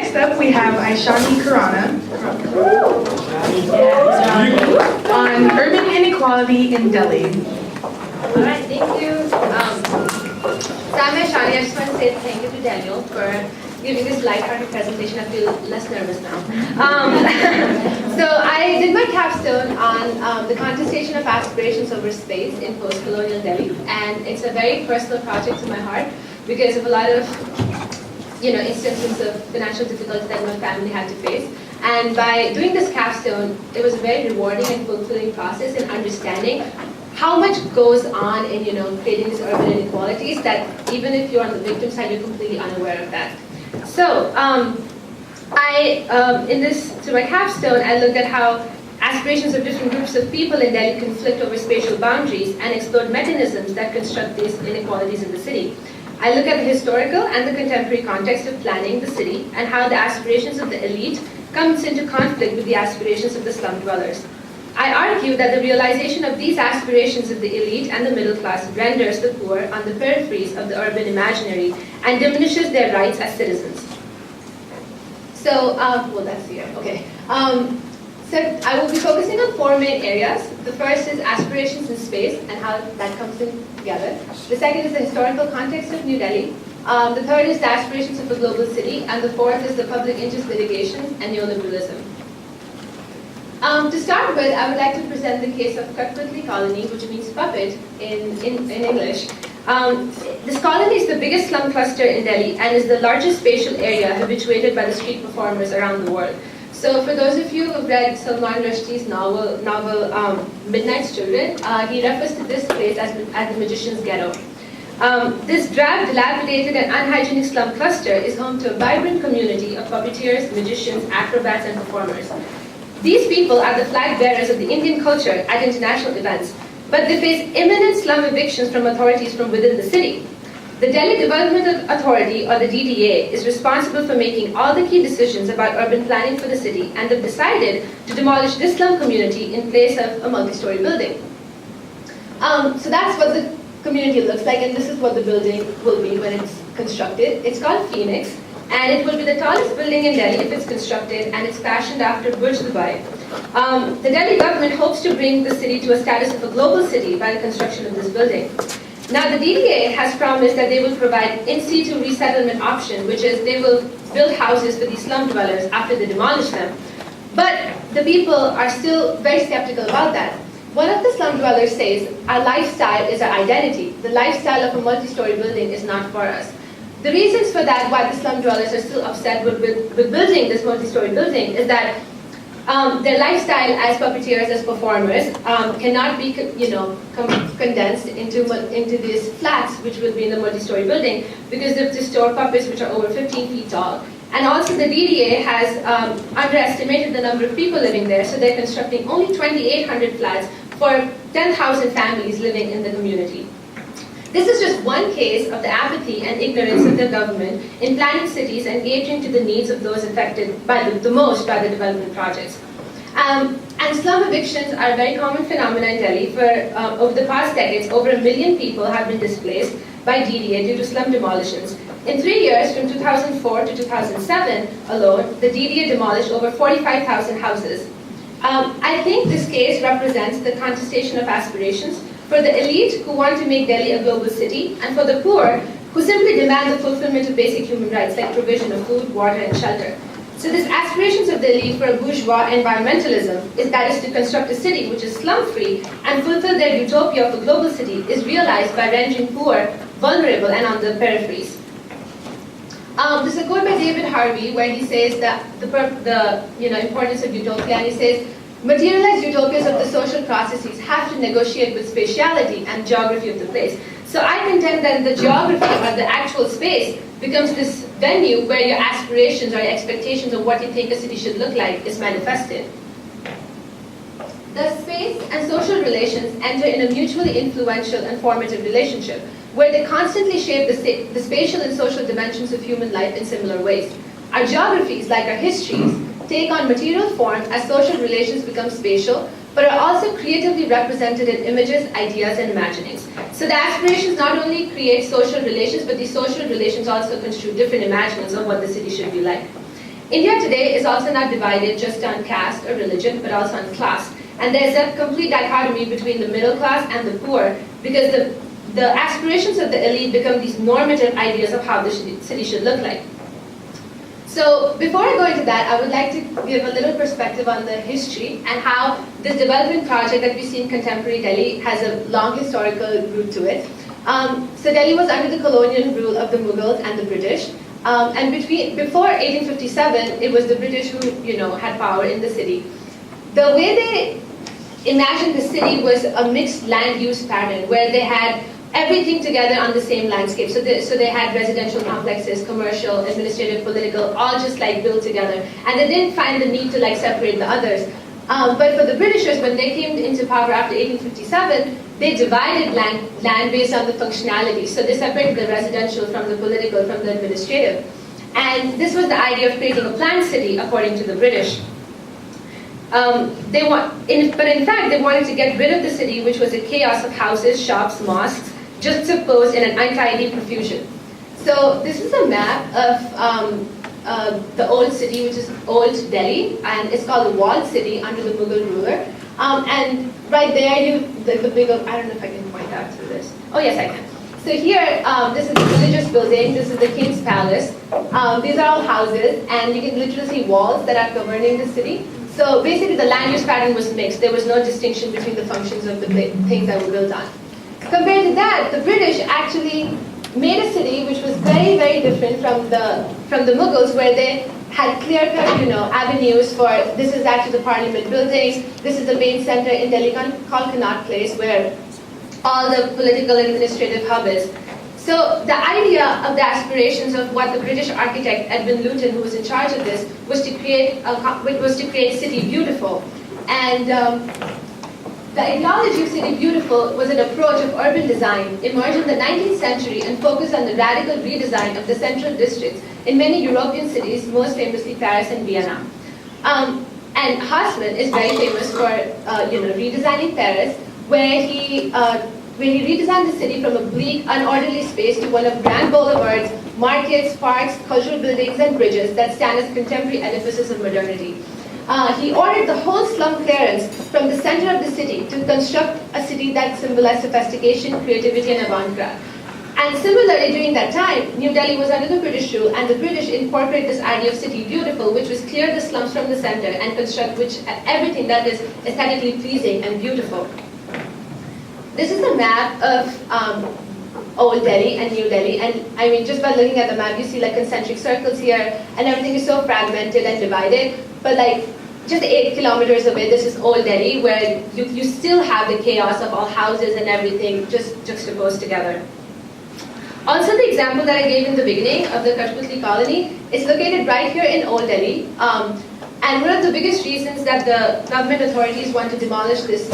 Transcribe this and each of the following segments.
next up we have Aishani Khurana on urban inequality in Delhi. All right, thank you. So I'm Aishani. I just want to say thank you to Daniel for giving this light-hearted presentation. I feel less nervous now. So I did my capstone on the contestation of aspirations over space in post-colonial Delhi, and it's a very personal project to my heart because of a lot of instances of financial difficulty that my family had to face. And by doing this capstone, it was a very rewarding and fulfilling process in understanding how much goes on in creating these urban inequalities that even if you're on the victim side, you're completely unaware of that. So to my capstone, I looked at how aspirations of different groups of people in Delhi conflict over spatial boundaries and explored mechanisms that construct these inequalities in the city. I look at the historical and the contemporary context of planning the city and how the aspirations of the elite comes into conflict with the aspirations of the slum dwellers. I argue that the realization of these aspirations of the elite and the middle class renders the poor on the peripheries of the urban imaginary and diminishes their rights as citizens. So, that's here, okay. So I will be focusing on four main areas. The first is aspirations in space and how that comes in together. The second is the historical context of New Delhi. The third is the aspirations of a global city. And the fourth is the public interest litigation and neoliberalism. To start with, I would like to present the case of Kutputli Colony, which means puppet in English. This colony is the biggest slum cluster in Delhi and is the largest spatial area habituated by the street performers around the world. So for those of you who have read Salman Rushdie's novel Midnight's Children, he refers to this place as the magician's ghetto. This drab, dilapidated and unhygienic slum cluster is home to a vibrant community of puppeteers, magicians, acrobats and performers. These people are the flag bearers of the Indian culture at international events, but they face imminent slum evictions from authorities from within the city. The Delhi Development Authority, or the DDA, is responsible for making all the key decisions about urban planning for the city, and they've decided to demolish this slum community in place of a multi-story building. So that's what the community looks like, and this is what the building will be when it's constructed. It's called Phoenix, and it will be the tallest building in Delhi if it's constructed, and it's fashioned after Burj Dubai. The Delhi government hopes to bring the city to a status of a global city by the construction of this building. Now, the DDA has promised that they will provide in situ resettlement option, which is they will build houses for these slum dwellers after they demolish them. But the people are still very skeptical about that. One of the slum dwellers says, our lifestyle is our identity. The lifestyle of a multi-story building is not for us. The reasons for that, why the slum dwellers are still upset with building this multi-story building, is that their lifestyle as puppeteers, as performers, cannot be, condensed into these flats, which will be in the multi-story building, because they have to store puppets which are over 15 feet tall. And also the DDA has underestimated the number of people living there, so they're constructing only 2,800 flats for 10,000 families living in the community. This is just one case of the apathy and ignorance of the government in planning cities and catering to the needs of those affected by the most by the development projects. And slum evictions are a very common phenomenon in Delhi. Over the past decades, over 1 million people have been displaced by DDA due to slum demolitions. In 3 years, from 2004 to 2007 alone, the DDA demolished over 45,000 houses. I think this case represents the contestation of aspirations for the elite who want to make Delhi a global city, and for the poor who simply demand the fulfillment of basic human rights like provision of food, water, and shelter. So these aspirations of the elite for a bourgeois environmentalism is to construct a city which is slum-free and fulfill their utopia of a global city is realized by rendering poor, vulnerable, and on the peripheries. There's a quote by David Harvey where he says that the importance of utopia, and he says, materialized utopias of the social processes have to negotiate with spatiality and geography of the place. So I contend that the geography or the actual space becomes this venue where your aspirations or your expectations of what you think a city should look like is manifested. The space and social relations enter in a mutually influential and formative relationship where they constantly shape the spatial and social dimensions of human life in similar ways. Our geographies, like our histories, take on material form as social relations become spatial, but are also creatively represented in images, ideas, and imaginings. So the aspirations not only create social relations, but these social relations also construe different imaginings of what the city should be like. India today is also not divided just on caste or religion, but also on class. And there's a complete dichotomy between the middle class and the poor, because the aspirations of the elite become these normative ideas of how the city should look like. So before I go into that, I would like to give a little perspective on the history and how this development project that we see in contemporary Delhi has a long historical root to it. So Delhi was under the colonial rule of the Mughals and the British. And before 1857, it was the British who had power in the city. The way they imagined the city was a mixed land use pattern where they had everything together on the same landscape. So they had residential complexes, commercial, administrative, political, all just like built together. And they didn't find the need to like separate the others. But for the Britishers, when they came into power after 1857, they divided land based on the functionality. So they separated the residential from the political, from the administrative. And this was the idea of creating a planned city according to the British. But in fact, they wanted to get rid of the city, which was a chaos of houses, shops, mosques, juxtaposed in an untidy profusion. So this is a map of the old city, which is Old Delhi, and it's called the Walled City under the Mughal ruler. And right there, the big, I don't know if I can point out to this. Oh yes, I can. So here, this is the religious building, this is the King's Palace. These are all houses, and you can literally see walls that are governing the city. So basically the land use pattern was mixed. There was no distinction between the functions of the things that were built on. Compared to that, the British actually made a city which was very, very different from the Mughals, where they had clear-cut, avenues for, this is actually the Parliament building, this is the main center in Delhi called Connaught Place, where all the political and administrative hub is. So the idea of the aspirations of what the British architect Edwin Luton, who was in charge of this, was to create City Beautiful. And the ideology of City Beautiful was an approach of urban design emerged in the 19th century and focused on the radical redesign of the central districts in many European cities, most famously Paris and Vienna. And Haussmann is very famous for redesigning Paris, where he redesigned the city from a bleak, unorderly space to one of grand boulevards, markets, parks, cultural buildings, and bridges that stand as contemporary edifices of modernity. He ordered the whole slum clearance from the center of the city to construct a city that symbolized sophistication, creativity, and avant-garde. And similarly, during that time, New Delhi was under the British rule, and the British incorporated this idea of City Beautiful, which was clear the slums from the center and construct everything that is aesthetically pleasing and beautiful. This is a map of Old Delhi and New Delhi, and I mean, just by looking at the map, you see like concentric circles here, and everything is so fragmented and divided. But like, just 8 kilometers away, this is Old Delhi, where you still have the chaos of all houses and everything just juxtaposed together. Also, the example that I gave in the beginning of the Kashputli colony is located right here in Old Delhi. And one of the biggest reasons that the government authorities want to demolish this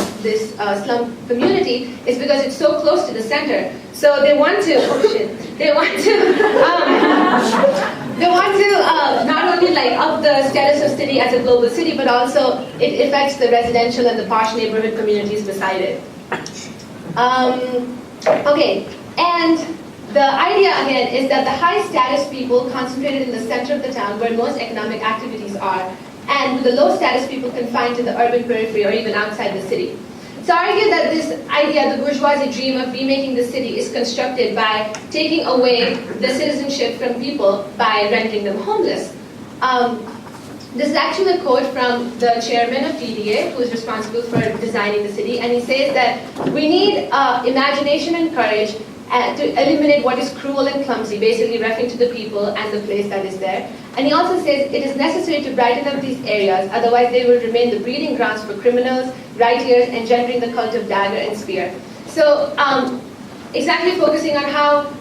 slum community is because it's so close to the center. So they want to, not only like up the status of city as a global city, but also it affects the residential and the posh neighborhood communities beside it. Okay, and the idea again is that the high status people concentrated in the center of the town where most economic activities are, and with the low status people confined to the urban periphery or even outside the city. So I argue that this idea, the bourgeoisie dream of remaking the city, is constructed by taking away the citizenship from people by rendering them homeless. This is actually a quote from the chairman of PDA, who is responsible for designing the city, and he says that we need imagination and courage to eliminate what is cruel and clumsy, basically referring to the people and the place that is there. And he also says it is necessary to brighten up these areas, otherwise they will remain the breeding grounds for criminals, rioters, engendering the cult of dagger and spear. So exactly focusing on how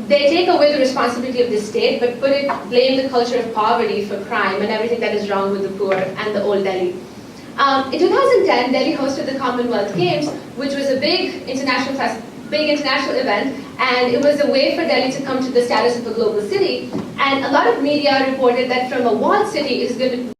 they take away the responsibility of the state, but blame the culture of poverty for crime and everything that is wrong with the poor and the old Delhi. In 2010, Delhi hosted the Commonwealth Games, which was a big international event, and it was a way for Delhi to come to the status of a global city. And a lot of media reported that from a walled city, it is going to